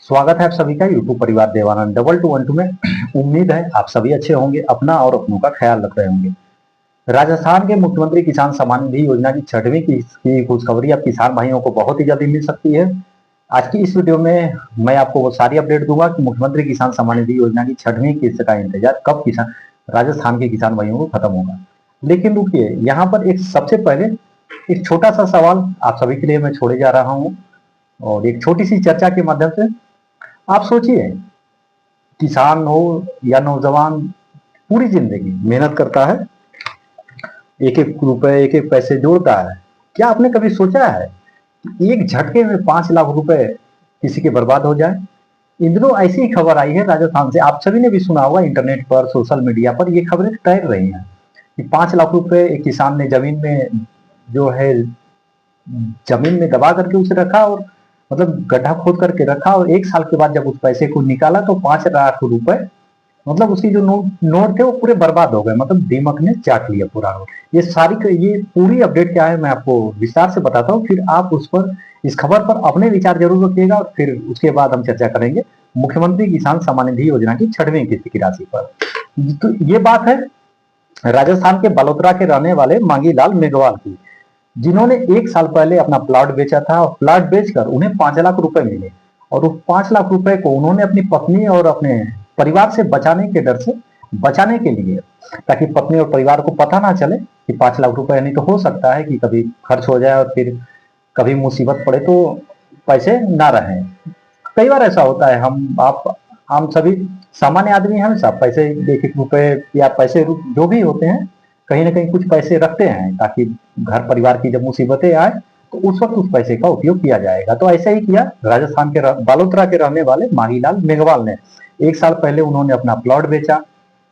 स्वागत है आप सभी का यूट्यूब परिवार देवानंद 2212 में। उम्मीद है आप सभी अच्छे होंगे, अपना और अपनों का ख्याल रख रहे होंगे। राजस्थान के मुख्यमंत्री किसान सम्मान निधि योजना की छठवीं की खुशखबरी अब किसान भाइयों को बहुत ही जल्दी मिल सकती है। आज की इस वीडियो में मैं आपको वो सारी अपडेट दूंगा कि मुख्यमंत्री किसान सम्मान निधि योजना की छठवीं किस्त का इंतजार कब किसान राजस्थान के किसान भाइयों को खत्म होगा। लेकिन रुकिए, यहाँ पर एक सबसे पहले एक छोटा सा सवाल आप सभी के लिए मैं छोड़े जा रहा हूँ और एक छोटी सी चर्चा के माध्यम से आप सोचिए, किसान हो या नौजवान पूरी जिंदगी मेहनत करता है, एक एक रुपए एक एक पैसे जोड़ता है। क्या आपने कभी सोचा है कि एक झटके में 5 लाख रुपए किसी के बर्बाद हो जाए? इन दिनों ऐसी ही खबर आई है राजस्थान से, आप सभी ने भी सुना होगा, इंटरनेट पर सोशल मीडिया पर ये खबरें तैर रही हैं कि 5 लाख रुपए एक किसान ने जमीन में जो है जमीन में दबा करके उसे रखा और मतलब गड्ढा खोद करके रखा और 1 साल के बाद जब उस पैसे को निकाला तो 5 लाख रुपए मतलब उसकी जो नोट थे वो पूरे बर्बाद हो गए, मतलब दीमक ने चाट लिया पूरा नोट। ये पूरी अपडेट क्या है मैं आपको विस्तार से बताता हूँ, फिर आप उस पर इस खबर पर अपने विचार जरूर रखिएगा और फिर उसके बाद हम चर्चा करेंगे मुख्यमंत्री किसान सम्मान निधि योजना की छठवीं किस्त की राशि पर। तो ये बात है राजस्थान के बलोत्रा के रहने वाले मांगी लाल मेघवाल की, जिन्होंने 1 साल पहले अपना प्लॉट बेचा था और प्लॉट बेचकर उन्हें 5 लाख रुपए मिले और उस 5 लाख रुपए को उन्होंने अपनी पत्नी और अपने परिवार से बचाने के डर से बचाने के लिए, ताकि पत्नी और परिवार को पता ना चले कि 5 लाख रुपए, नहीं तो हो सकता है कि कभी खर्च हो जाए और फिर कभी मुसीबत पड़े तो पैसे ना रहे। कई बार ऐसा होता है, हम सभी सामान्य आदमी हैं, सब पैसे एक एक रुपए या पैसे जो भी होते हैं कहीं ना कहीं कुछ पैसे रखते हैं ताकि घर परिवार की जब मुसीबतें आए तो उस वक्त उस पैसे का उपयोग किया जाएगा। तो ऐसा ही किया राजस्थान के बालोतरा के रहने वाले मांगीलाल मेघवाल ने। 1 साल पहले उन्होंने अपना प्लॉट बेचा।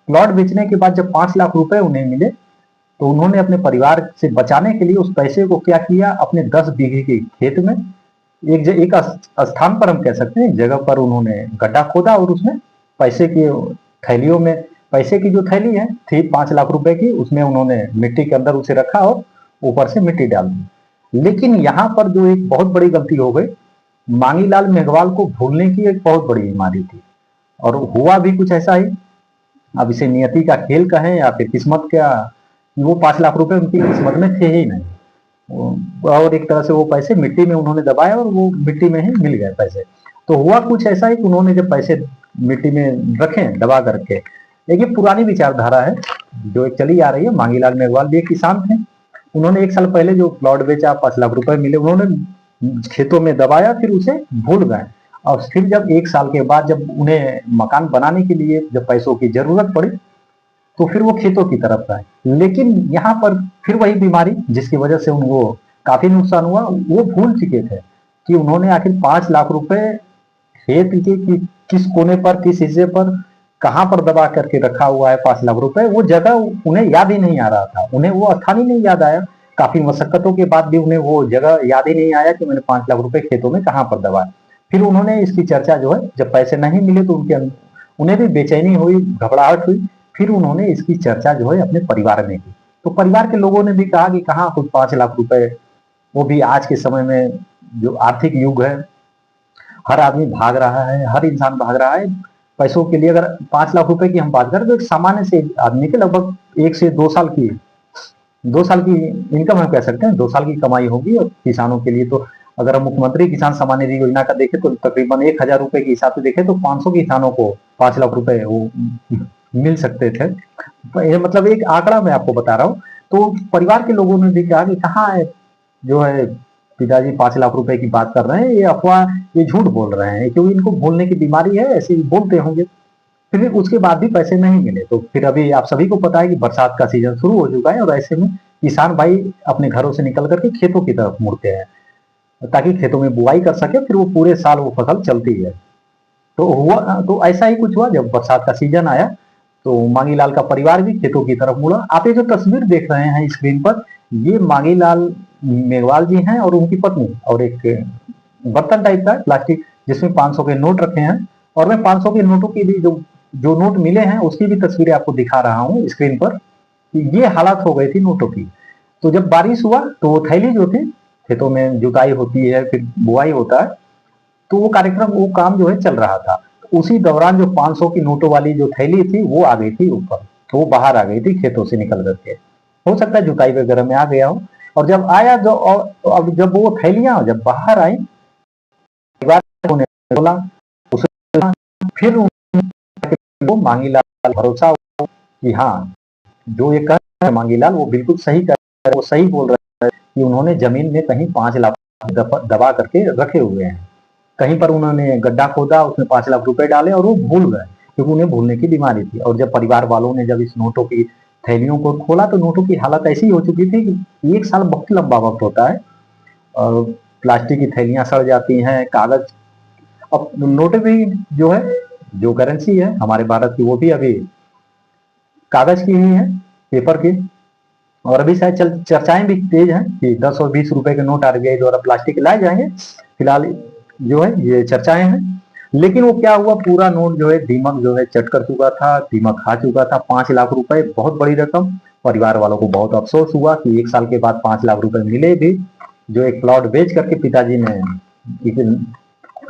प्लॉट बेचने के बाद जब 5 लाख रुपए उन्हें मिले तो उन्होंने अपने परिवार से बचाने के लिए उस पैसे को क्या किया, अपने 10 बीघे के खेत में एक स्थान पर हम कह सकते हैं जगह पर उन्होंने गड्ढा खोदा और उसमें पैसे की थैलियों में, पैसे की जो थैली है थी 5 लाख रुपए की, उसमें उन्होंने मिट्टी के अंदर उसे रखा और ऊपर से मिट्टी डाल दी। लेकिन यहाँ पर जो एक बहुत बड़ी गलती हो गई, मांगीलाल मेघवाल को भूलने की एक बहुत बड़ी बीमारी थी और हुआ भी कुछ ऐसा ही। अब इसे नियति का खेल कहें या फिर किस्मत का, वो 5 लाख रुपए उनकी किस्मत में थे ही नहीं और एक तरह से वो पैसे मिट्टी में उन्होंने दबाए और वो मिट्टी में ही मिल गए पैसे। तो हुआ कुछ ऐसा ही कि उन्होंने जब पैसे मिट्टी में रखे दबा करके, एक ये पुरानी विचारधारा है जो एक चली आ रही है। मांगीलाल मेघवाल भी एक किसान थे, उन्होंने 1 साल पहले जो प्लॉट बेचा 5 लाख रुपए मिले, उन्होंने खेतों में दबाया, फिर उसे भूल गए और फिर जब 1 साल के बाद जब उन्हें मकान बनाने के लिए जब पैसों की जरूरत पड़ी तो फिर वो खेतों की तरफ आए। लेकिन यहाँ पर फिर वही बीमारी जिसकी वजह से उनको काफी नुकसान हुआ, वो भूल चुके थे कि उन्होंने आखिर 5 लाख रुपए खेत के किस कोने पर, किस हिस्से पर, कहां पर दबा करके रखा हुआ है 5 लाख रुपए, वो जगह उन्हें याद ही नहीं आ रहा था, उन्हें वो स्थान ही नहीं याद आया। काफी मशक्कतों के बाद भी उन्हें वो जगह याद ही नहीं आया कि मैंने 5 लाख रुपए खेतों में कहां पर दबाया। फिर उन्होंने इसकी चर्चा जो है, जब पैसे नहीं मिले तो उन्हें भी बेचैनी हुई, घबराहट हुई, फिर उन्होंने इसकी चर्चा जो है अपने परिवार में की। तो परिवार के लोगों ने भी कहा कि कहाँ कुछ 5 लाख रुपए, वो भी आज के समय में जो आर्थिक युग है, हर आदमी भाग रहा है, हर इंसान भाग रहा है पैसों के लिए। अगर 5 लाख रुपए की हम बात करें तो एक सामान्य से आदमी के लगभग 1 से 2 साल की इनकम हम कह सकते हैं, 2 साल की कमाई होगी। और किसानों के लिए तो अगर हम मुख्यमंत्री किसान सम्मान निधि योजना का देखें तो तकरीबन 1,000 रुपए के हिसाब से देखें तो 500 किसानों को 5 लाख रुपए वो मिल सकते थे। तो मतलब एक आंकड़ा मैं आपको बता रहा हूँ। तो परिवार के लोगों ने भी कहा कि कहाँ है जो है पिताजी 5 लाख रुपए की बात कर रहे हैं, ये अफवाह, ये झूठ बोल रहे हैं, क्योंकि इनको भूलने की बीमारी है, ऐसे ही बोलते होंगे। फिर उसके बाद भी पैसे नहीं मिले तो फिर अभी आप सभी को पता है कि बरसात का सीजन शुरू हो चुका है और ऐसे में किसान भाई अपने घरों से निकल करके खेतों की तरफ मुड़ते हैं ताकि खेतों में बुआई कर सके, फिर वो पूरे साल वो फसल चलती है। तो ऐसा ही कुछ हुआ, जब बरसात का सीजन आया तो मांगीलाल का परिवार भी खेतों की तरफ मुड़ा। आप ये जो तस्वीर देख रहे हैं स्क्रीन पर, ये मांगीलाल मेघवाल जी हैं और उनकी पत्नी, और एक बर्तन टाइप का प्लास्टिक जिसमें 500 के नोट रखे हैं। और मैं 500 के नोटों की भी जो नोट मिले हैं उसकी भी तस्वीरें आपको दिखा रहा हूँ स्क्रीन पर। ये हालत हो गई थी नोटों की। तो जब बारिश हुआ तो वो थैली जो थी, खेतों में जुताई होती है फिर बुआई होता है, तो वो कार्यक्रम, वो काम जो है चल रहा था। उसी दौरान जो 500 की नोटों वाली जो थैली थी वो आ गई थी ऊपर, तो वो बाहर आ गई थी खेतों से निकल करके। हो सकता है जुताई वगैरह में आ गया हो। और जब आया जो, और अब जब वो थैलियां जब बाहर आई, उन्होंने बोला उसे, फिर वो मांगीलाल भरोसा कि हाँ, जो ये कर रहे हैं मांगीलाल वो बिल्कुल सही कर रहे हैं, वो सही बोल रहे हैं कि उन्होंने जमीन में कहीं 5 लाख दबा करके रखे हुए हैं। कहीं पर उन्होंने गड्ढा खोदा, उसमें 5 लाख रुपए डाले और वो भूल गए, क्योंकि उन्हें भूलने की बीमारी थी। और जब परिवार वालों ने जब इस नोटों की थैलियों को खोला तो नोटों की हालत ऐसी हो चुकी थी कि 1 साल बहुत लंबा वक्त होता है, और प्लास्टिक की थैलियां सड़ जाती हैं, कागज। अब नोटें भी जो है, जो करेंसी है हमारे भारत की, वो भी अभी कागज की ही है, पेपर की। और अभी शायद चर्चाएं भी तेज हैं कि 10 और 20 रुपए के नोट आरबीआई द्वारा प्लास्टिक के लाए जाएंगे। फिलहाल जो है ये चर्चाएं हैं। लेकिन वो क्या हुआ, पूरा नोट जो है दीमक जो है चट कर चुका था, दीमक खा चुका था। 5 लाख रुपए बहुत बड़ी रकम। परिवार वालों को बहुत अफसोस हुआ कि 1 साल के बाद 5 लाख रुपए मिले भी, जो एक प्लॉट बेच करके पिताजी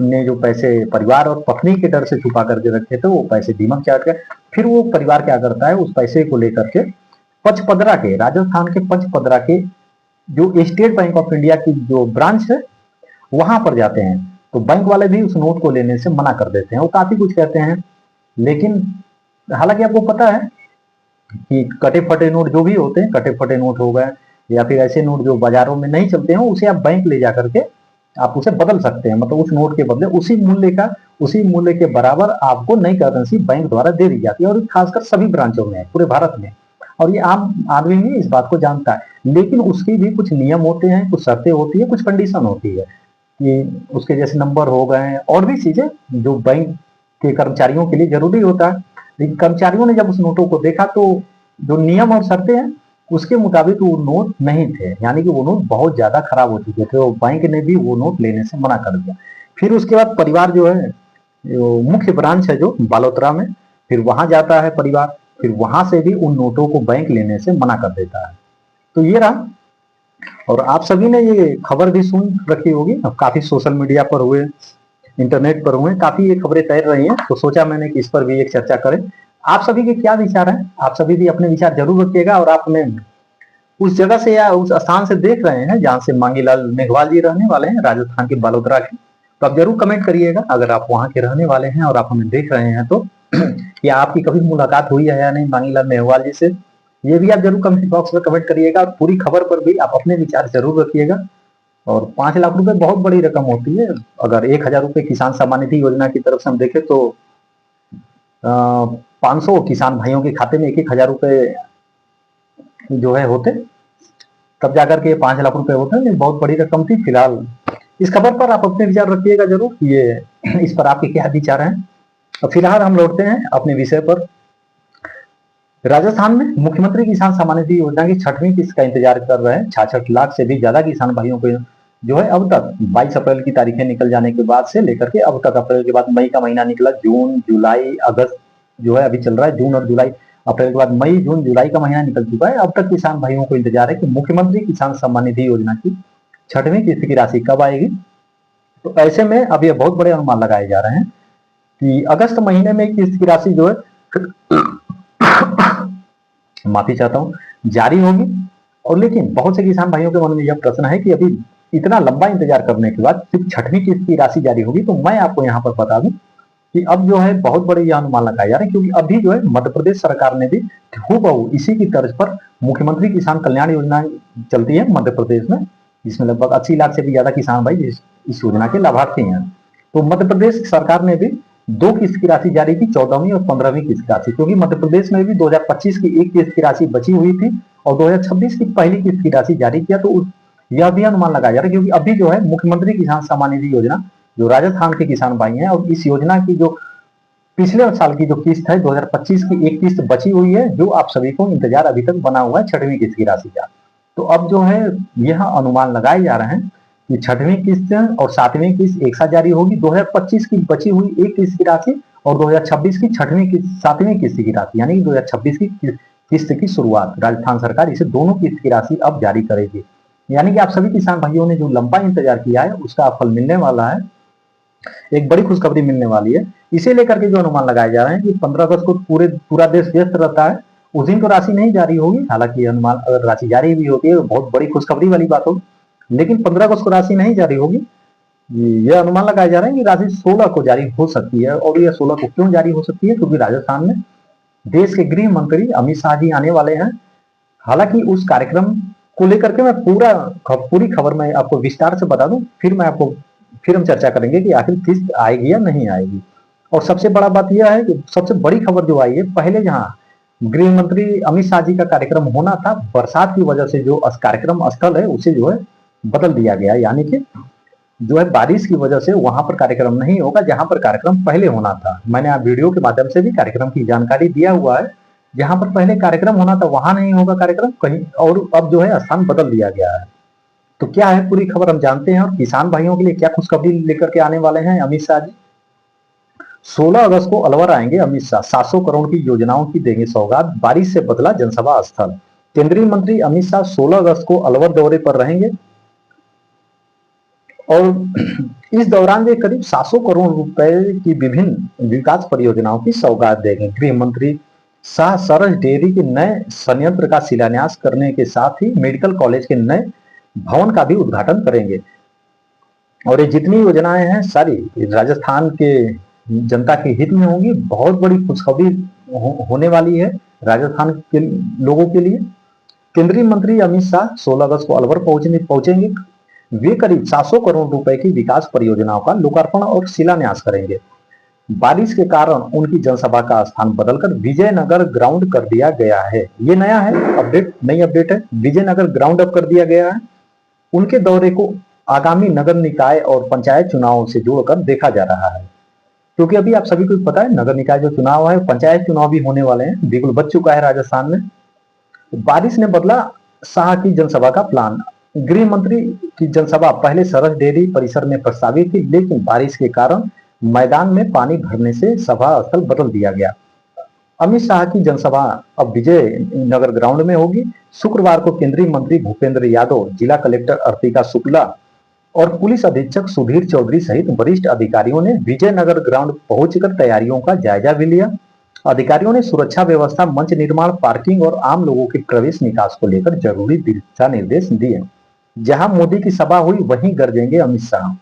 ने जो पैसे परिवार और पत्नी के डर से छुपा करके रखे थे, वो पैसे दीमक चाट गए। फिर वो परिवार क्या करता है, उस पैसे को लेकर के पचपदरा के, राजस्थान के पचपदरा के जो स्टेट बैंक ऑफ इंडिया की जो ब्रांच है, वहां पर जाते हैं। तो बैंक वाले भी उस नोट को लेने से मना कर देते हैं, वो काफी कुछ कहते हैं। लेकिन हालांकि आपको पता है कि कटे फटे नोट जो भी होते हैं, कटे फटे नोट हो गए या फिर ऐसे नोट जो बाजारों में नहीं चलते हैं, उसे आप बैंक ले जा करके आप उसे बदल सकते हैं। मतलब उस नोट के बदले उसी मूल्य के बराबर आपको नई करेंसी बैंक द्वारा दे दी जाती है, और खासकर सभी ब्रांचों में पूरे भारत में। और ये आम आदमी भी इस बात को जानता है। लेकिन उसके भी कुछ नियम होते हैं, कुछ शर्तें होती है, कुछ कंडीशन होती है कि उसके जैसे नंबर हो गए और भी चीजें जो बैंक के कर्मचारियों के लिए जरूरी होता है। लेकिन कर्मचारियों ने जब उस नोटों को देखा तो जो नियम और शर्तें हैं उसके मुताबिक वो नोट नहीं थे, यानी कि वो नोट बहुत ज्यादा खराब हो चुके थे। वो बैंक ने भी वो नोट लेने से मना कर दिया। फिर उसके बाद परिवार जो है, जो मुख्य ब्रांच है जो बालोतरा में, फिर वहां जाता है परिवार, फिर वहां से भी उन नोटों को बैंक लेने से मना कर देता है। तो ये रहा। और आप सभी ने ये खबर भी सुन रखी होगी, अब काफी सोशल मीडिया पर हुए, इंटरनेट पर हुए, काफी ये खबरें तैर रही हैं। तो सोचा मैंने कि इस पर भी एक चर्चा करें। आप सभी के क्या विचार हैं? आप सभी भी अपने विचार जरूर रखिएगा। और आपने उस जगह से या उस स्थान से देख रहे हैं जहां से मांगीलाल मेघवाल जी रहने वाले हैं, राजस्थान के बालोतरा के, तो आप जरूर कमेंट करिएगा। अगर आप वहां के रहने वाले हैं और आप हमें देख रहे हैं तो या आपकी कभी मुलाकात हुई है या नहीं मांगीलाल मेघवाल जी से, ये भी आप जरूर कमेंट बॉक्स में कमेंट करिएगा। और पूरी खबर पर भी आप अपने विचार जरूर रखिएगा। और 5 लाख रुपए बहुत बड़ी रकम होती है। अगर 1,000 रुपए किसान सम्मान निधि योजना की तरफ से हम देखें तो 500 किसान भाइयों के खाते में 1,000 रुपए जो है होते, तब जाकर के 5 लाख रुपए होते हैं। बहुत बड़ी रकम थी। फिलहाल इस खबर पर आप अपने विचार रखिएगा जरूर, ये इस पर आपके क्या विचार हैं। और फिलहाल हम लौटते हैं अपने विषय पर। राजस्थान में मुख्यमंत्री किसान सम्मान निधि योजना की 6वीं किस्त का इंतजार कर रहे हैं 66 लाख से भी ज्यादा किसान भाइयों को जो है अब तक 22 अप्रैल की तारीखें निकल जाने के बाद से लेकर के अब तक, अप्रैल के बाद मई का महीना निकला, जून जुलाई अगस्त जो है अभी चल रहा है, जून और जुलाई, अप्रैल के बाद मई जून जुलाई का महीना निकल चुका है। अब तक किसान भाइयों को इंतजार है कि मुख्यमंत्री किसान सम्मान निधि योजना की 6वीं किस्त की राशि कब आएगी। तो ऐसे में अब ये बहुत बड़े अनुमान लगाए जा रहे हैं कि अगस्त महीने में किस्त की राशि जो है माफी चाहता हूँ, जारी होगी। और लेकिन बहुत से किसान भाइयों के मन में यह प्रश्न है कि अभी इतना लंबा इंतजार करने के बाद सिर्फ 6वीं किस्त की राशि जारी होगी। तो मैं आपको यहाँ पर बता दूं कि अब जो है बहुत बड़े यह अनुमान लगाए जा रहे हैं, क्योंकि अभी जो है मध्य प्रदेश सरकार ने भी हूबहू इसी की तर्ज पर मुख्यमंत्री किसान कल्याण योजना चलती है मध्य प्रदेश में, जिसमें लगभग 80 लाख से भी ज्यादा किसान भाई इस योजना के लाभार्थी हैं। तो मध्य प्रदेश सरकार ने भी 2 किस्त की राशि जारी की, 14वीं और 15वीं किस्त की राशि, क्योंकि मध्य प्रदेश में भी 2025 की एक किस्त की राशि बची हुई थी और 2026 की पहली किस्त की राशि जारी किया। तो यह भी अनुमान लगाया जा रहा है, क्योंकि अभी जो है मुख्यमंत्री किसान सम्मान निधि योजना जो राजस्थान के किसान भाई हैं, और इस योजना की जो पिछले साल की जो किस्त है 2025 की एक किस्त बची हुई है, जो आप सभी को इंतजार अभी तक बना हुआ है 6वीं किस्त की राशि का। तो अब जो है यह अनुमान लगाए जा रहे हैं कि 6वीं किस्त और 7वीं किस्त एक साथ जारी होगी। 2025 की बची हुई एक किस्त की राशि और 2026 की 6वीं किस्त 7वीं किस्त की राशि, यानी 2026 की किस्त की शुरुआत राजस्थान सरकार इसे दोनों किस्त की राशि अब जारी करेगी। यानी कि आप सभी किसान भाइयों ने जो लंबा इंतजार किया है उसका फल मिलने वाला है। एक बड़ी खुशखबरी मिलने वाली है। इसे लेकर के जो अनुमान लगाए जा रहे हैं कि 15 अगस्त को पूरा देश व्यस्त रहता है, उस दिन तो राशि नहीं जारी होगी। हालांकि अनुमान अगर राशि जारी भी होती है तो बहुत बड़ी खुशखबरी वाली बात होगी, लेकिन 15 अगस्त को राशि नहीं जारी होगी। यह अनुमान लगाए जा रहे हैं कि राशि 16 को जारी हो सकती है। और यह 16 को क्यों जारी हो सकती है? क्योंकि राजस्थान में देश के गृह मंत्री अमित शाह जी आने वाले हैं। हालांकि उस कार्यक्रम को लेकर के मैं पूरी खबर मैं आपको विस्तार से बता दूं, फिर हम चर्चा करेंगे कि आखिर किस्त आएगी या नहीं आएगी। और सबसे बड़ा बात यह है कि सबसे बड़ी खबर जो आई है, पहले जहां गृह मंत्री अमित शाह जी का कार्यक्रम होना था, बरसात की वजह से जो कार्यक्रम स्थल है उसे जो है बदल दिया गया, यानी कि जो है बारिश की वजह से वहां पर कार्यक्रम नहीं होगा जहां पर कार्यक्रम पहले होना था। मैंने आप वीडियो के माध्यम से भी कार्यक्रम की जानकारी दिया हुआ है। जहां पर पहले कार्यक्रम होना था वहां नहीं होगा कार्यक्रम, कहीं और अब जो है स्थान बदल दिया गया है। तो क्या है पूरी खबर हम जानते हैं। और किसान भाइयों के लिए क्या खुशखबरी लेकर के आने वाले हैं अमित शाह जी। 16 अगस्त को अलवर आएंगे अमित शाह, 700 करोड़ की योजनाओं की देंगे सौगात, बारिश से बदला जनसभा स्थल। केंद्रीय मंत्री अमित शाह 16 अगस्त को अलवर दौरे पर रहेंगे और इस दौरान वे करीब 700 करोड़ रुपए की विभिन्न विकास परियोजनाओं की सौगात देंगे। गृह मंत्री शाह सरस डेयरी के नए संयंत्र का शिलान्यास करने के साथ ही मेडिकल कॉलेज के नए भवन का भी उद्घाटन करेंगे। और ये जितनी योजनाएं हैं सारी राजस्थान के जनता के हित में होंगी। बहुत बड़ी खुशखबरी होने वाली है राजस्थान के लोगों के लिए। केंद्रीय मंत्री अमित शाह 16 अगस्त को अलवर पहुंचेंगे। वे करीब 700 करोड़ रुपए की विकास परियोजनाओं का लोकार्पण और शिलान्यास करेंगे। बारिश के कारण उनकी जनसभा का स्थान बदलकर विजयनगर ग्राउंड कर दिया गया है। ये नया है अपडेट, नई अपडेट है। विजयनगर ग्राउंड अप कर दिया गया है। उनके दौरे को आगामी नगर निकाय और पंचायत चुनावों से जोड़कर देखा जा रहा है, क्योंकि अभी आप सभी को पता है नगर निकाय जो चुनाव है, पंचायत चुनाव भी होने वाले हैं, बिल्कुल बच चुका है राजस्थान में। बारिश ने बदला शाह की जनसभा का प्लान। गृह मंत्री की जनसभा पहले सरस डेयरी परिसर में प्रस्तावित थी, लेकिन बारिश के कारण मैदान में पानी भरने से सभा स्थल बदल दिया गया। अमित शाह की जनसभा अब विजय नगर ग्राउंड में होगी। शुक्रवार को केंद्रीय मंत्री भूपेंद्र यादव, जिला कलेक्टर अर्पिता शुक्ला और पुलिस अधीक्षक सुधीर चौधरी सहित वरिष्ठ अधिकारियों ने विजयनगर ग्राउंड पहुंचकर तैयारियों का जायजा भी लिया। अधिकारियों ने सुरक्षा व्यवस्था, मंच निर्माण, पार्किंग और आम लोगों के प्रवेश निकास को लेकर जरूरी दिशा निर्देश दिए। जहां मोदी की सभा हुई वहीं गरजेंगे अमित शाह।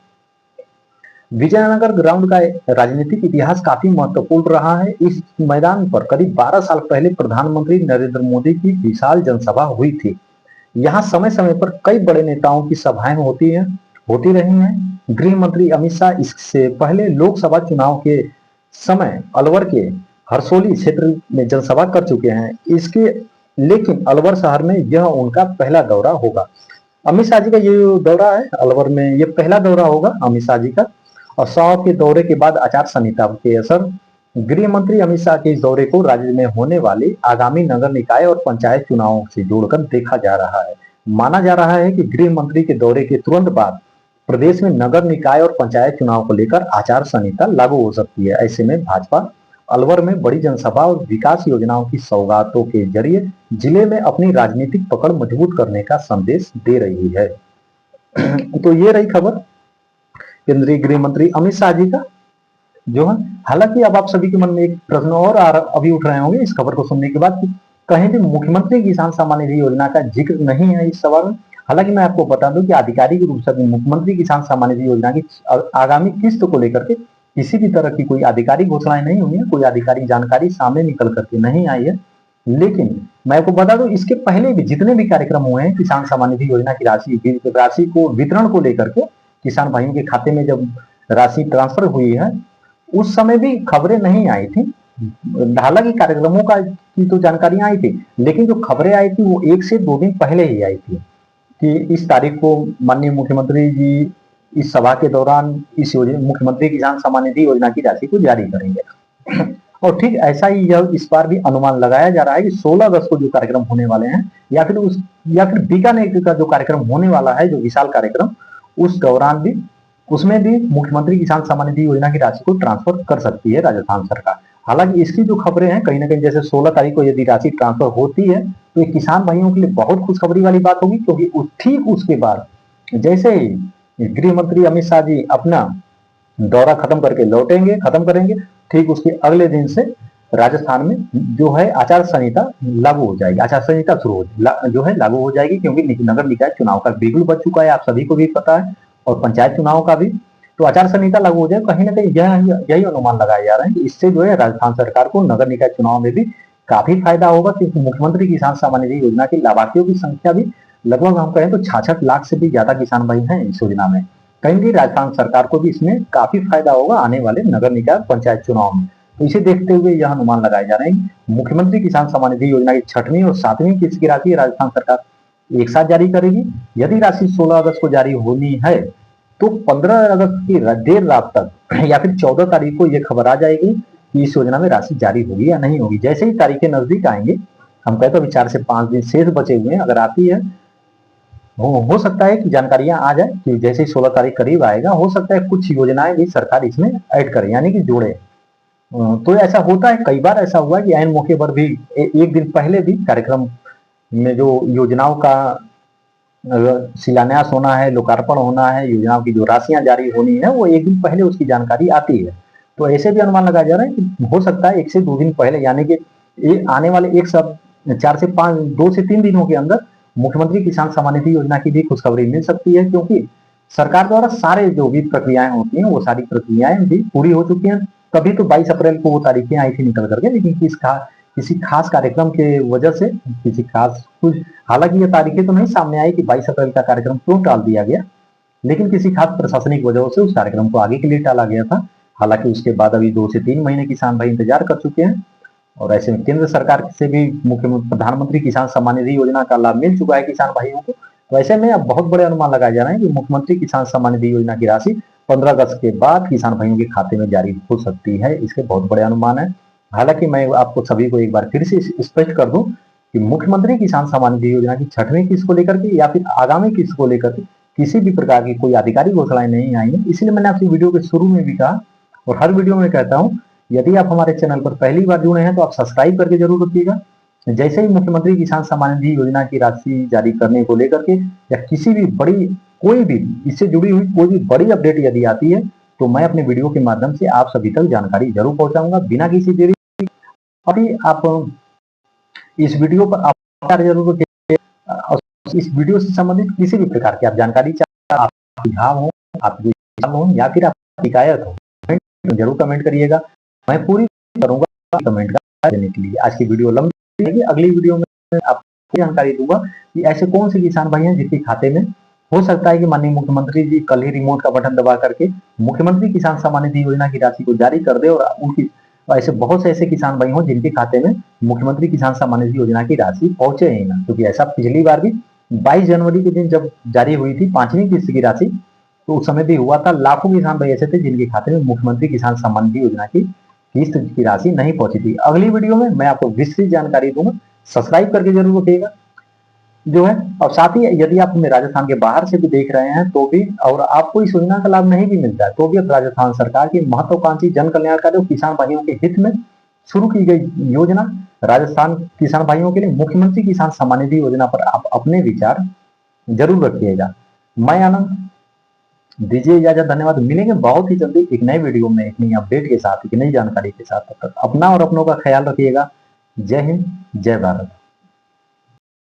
विजयनगर ग्राउंड का राजनीतिक इतिहास काफी महत्वपूर्ण रहा है। इस मैदान पर करीब 12 साल पहले प्रधानमंत्री नरेंद्र मोदी की विशाल जनसभा हुई थी। यहाँ समय समय पर कई बड़े नेताओं की सभाएं होती रही हैं। गृह मंत्री अमित शाह इससे पहले लोकसभा चुनाव के समय अलवर के हरसोली क्षेत्र में जनसभा कर चुके हैं। लेकिन अलवर शहर में यह उनका पहला दौरा होगा। अमित शाह जी का ये दौरा है अलवर में, ये पहला दौरा होगा अमित शाह जी का। और शाह के दौरे के बाद आचार संहिता के असर, गृह मंत्री अमित शाह के इस दौरे को राज्य में होने वाली आगामी नगर निकाय और पंचायत चुनावों से जोड़कर देखा जा रहा है। माना जा रहा है कि गृह मंत्री के दौरे के तुरंत बाद प्रदेश में नगर निकाय और पंचायत चुनाव को लेकर आचार संहिता लागू हो सकती है। ऐसे में भाजपा अलवर में बड़ी जनसभा और विकास योजनाओं की सौगातों के जरिए जिले में अपनी राजनीतिक पकड़ मजबूत करने का संदेश दे रही है। तो ये रही खबर केंद्रीय गृह मंत्री अमित शाह जी का जो है। हालांकि अब आप सभी के मन में एक प्रश्न और अभी उठ रहे होंगे इस खबर को सुनने के बाद कि कहीं भी मुख्यमंत्री किसान सम्मान निधि योजना का जिक्र नहीं है इस सवाल में। हालांकि मैं आपको बता दूं कि आधिकारिक रूप से मुख्यमंत्री किसान सम्मान निधि योजना की आगामी किस्त को लेकर के किसी भी तरह की कोई आधिकारिक घोषणाएं नहीं हुई है, कोई आधिकारिक जानकारी सामने निकल करके नहीं आई है। लेकिन मैं आपको बता दूं इसके पहले भी जितने भी कार्यक्रम हुए हैं किसान सम्मान निधि योजना की राशि को वितरण को लेकर के, किसान भाइयों के खाते में जब राशि ट्रांसफर हुई है उस समय भी खबरें नहीं आई थी। हालांकि कार्यक्रमों की तो जानकारियां आई थी, लेकिन जो खबरें आई थी वो 1 से 2 दिन पहले ही आई थी कि इस तारीख को माननीय मुख्यमंत्री जी इस सभा के दौरान इस मुख्यमंत्री किसान सम्मान निधि योजना की राशि को जारी करेंगे। और ठीक ऐसा ही इस बार भी अनुमान लगाया जा रहा है कि 16 अगस्त को जो कार्यक्रम होने वाले हैं या फिर बीकानेर का जो कार्यक्रम होने वाला है, जो विशाल कार्यक्रम, उस दौरान भी उसमें भी मुख्यमंत्री किसान सम्मान निधि योजना की राशि को ट्रांसफर कर सकती है राजस्थान सरकार। हालांकि इसकी जो खबरें हैं कहीं ना कहीं जैसे 16 तारीख को यदि राशि ट्रांसफर होती है तो ये किसान भाइयों के लिए बहुत खुशखबरी वाली बात होगी, क्योंकि ठीक उसके बाद जैसे ही गृह मंत्री अमित शाह जी अपना दौरा खत्म करके लौटेंगे, खत्म करेंगे, ठीक उसके अगले दिन से राजस्थान में जो है आचार संहिता लागू हो जाएगी, आचार संहिता शुरू जो है लागू हो जाएगी, क्योंकि नगर निकाय चुनाव का बिल्कुल बच चुका है, आप सभी को भी पता है, और पंचायत चुनाव का भी। तो आचार संहिता लागू हो जाए, कहीं ना कहीं यही अनुमान लगाए जा रहे हैं कि इससे जो है राजस्थान सरकार को नगर निकाय चुनाव में भी काफी फायदा होगा, क्योंकि मुख्यमंत्री किसान सम्मान निधि योजना की लाभार्थियों की संख्या भी लगभग हम कहें तो 66 लाख से भी ज्यादा किसान भाई हैं इस योजना में। कहीं भी राजस्थान सरकार को भी इसमें काफी फायदा होगा आने वाले नगर निकाय पंचायत चुनाव में। तो इसे देखते हुए यह अनुमान लगाए जा रहे हैं, मुख्यमंत्री किसान सम्मान निधि योजना की 6वीं और 7वीं किस्त की राशि राजस्थान सरकार एक साथ जारी करेगी। यदि राशि 16 अगस्त को जारी होनी है तो 15 अगस्त की देर रात तक या फिर 14 तारीख को यह खबर आ जाएगी कि इस योजना में राशि जारी होगी या नहीं होगी। जैसे ही तारीखें नजदीक आएंगे, हम कहते अभी 4 से 5 दिन शेष बचे हुए हैं, अगर आती है हो सकता है कि जानकारियां आ जाए कि जैसे ही 16 तारीख करीब आएगा, हो सकता है कुछ योजनाएं भी सरकार इसमें ऐड करे, यानी कि जोड़े। तो ऐसा होता है, कई बार ऐसा हुआ कि ऐन मौके पर भी एक दिन पहले भी कार्यक्रम में जो योजनाओं का शिलान्यास होना है, लोकार्पण होना है, योजनाओं की जो राशियां जारी होनी है, वो एक दिन पहले उसकी जानकारी आती है। तो ऐसे भी अनुमान लगाया जा रहा है कि हो सकता है 1 से 2 दिन पहले, यानी कि आने वाले 4 से 5 2 से 3 दिनों के अंदर मुख्यमंत्री किसान सम्मान निधि योजना की भी खुशखबरी मिल सकती है, क्योंकि सरकार द्वारा सारे जो भी प्रक्रियाएं होती हैं वो सारी प्रक्रियाएं भी पूरी हो चुकी हैं। तभी तो 22 अप्रैल को वो तारीखें आई थी निकल करके, लेकिन किसी खास कार्यक्रम के वजह से, किसी खास कुछ, हालांकि ये तारीखें तो नहीं सामने आई कि 22 अप्रैल का कार्यक्रम क्यों टाल दिया गया, लेकिन किसी खास प्रशासनिक वजह से उस कार्यक्रम को आगे के लिए टाला गया था। हालांकि उसके बाद अभी 2 से 3 महीने किसान भाई इंतजार कर चुके हैं, और ऐसे में केंद्र सरकार से भी मुख्यमंत्री प्रधानमंत्री किसान सम्मान निधि योजना का लाभ मिल चुका है किसान भाइयों को। तो ऐसे में अब बहुत बड़े अनुमान लगाए जा रहे हैं कि मुख्यमंत्री किसान सम्मान निधि योजना की राशि 15 अगस्त के बाद किसान भाइयों के खाते में जारी हो सकती है। इसके बहुत बड़े अनुमान है। हालांकि मैं आपको सभी को एक बार फिर से स्पष्ट कर दूं कि मुख्यमंत्री किसान सम्मान निधि योजना की 6वीं किस्त को लेकर के या फिर आगामी किस्त को लेकर के किसी भी प्रकार की कोई आधिकारिक घोषणाएं नहीं आई है। इसलिए मैंने आपसे वीडियो के शुरू में भी कहा और हर वीडियो में कहता हूं, यदि आप हमारे चैनल पर पहली बार जुड़े हैं तो आप सब्सक्राइब करके जरूर रखिएगा। जैसे ही मुख्यमंत्री किसान सम्मान निधि योजना की राशि जारी करने को लेकर के या किसी भी बड़ी, कोई भी इससे जुड़ी हुई कोई भी बड़ी अपडेट यदि आती है तो मैं अपने वीडियो के माध्यम से आप सभी तक जानकारी जरूर पहुंचाऊंगा बिना किसी देरी। अभी आप इस वीडियो पर आप जरूर रखिए, इस वीडियो से संबंधित किसी भी प्रकार की आप जानकारी चाहे, आप सुझाव हो, आपकी हो या फिर आप शिकायत हो, जरूर कमेंट करिएगा। मैं पूरी करूंगा कमेंट का देने के लिए। आज की वीडियो लंबी रहेगी, अगली वीडियो में आपको जानकारी दूंगा कि ऐसे कौन से किसान भाई हैं जिनके खाते में हो सकता है कि माननीय मुख्यमंत्री जी कल ही रिमोट का बटन दबा करके मुख्यमंत्री किसान सम्मान निधि योजना की राशि को जारी कर दे, और उनकी ऐसे बहुत से ऐसे किसान भाई हों जिनके खाते में मुख्यमंत्री किसान सम्मान निधि योजना की राशि पहुंचे ही ना। क्योंकि ऐसा पिछली बार भी 22 जनवरी के दिन जब जारी हुई थी 5वीं किस्त की राशि, तो उस समय भी हुआ था, लाखों किसान भाई ऐसे थे जिनके खाते में मुख्यमंत्री किसान सम्मान निधि योजना की किस्त की राशि नहीं पहुंची थी। अगली वीडियो में मैं आपको विस्तृत जानकारी दूंगा, सब्सक्राइब करके जरूर रखिएगा जो है। और साथ ही यदि आप हमें राजस्थान के बाहर से भी देख रहे हैं तो भी, और आपको इस योजना का लाभ नहीं भी मिलता है तो भी, राजस्थान सरकार की महत्वाकांक्षी जन कल्याणकारी और किसान भाइयों के हित में शुरू की गई योजना राजस्थान किसान भाइयों के लिए मुख्यमंत्री किसान सम्मान निधि योजना पर आप अपने विचार जरूर रखिएगा। मैं आनंद, दीजिए इजाजत, धन्यवाद। मिलेंगे बहुत ही जल्दी एक नए वीडियो में, एक नई अपडेट के साथ, एक नई जानकारी के साथ। तब तक अपना और अपनों का ख्याल रखिएगा। जय हिंद, जय भारत।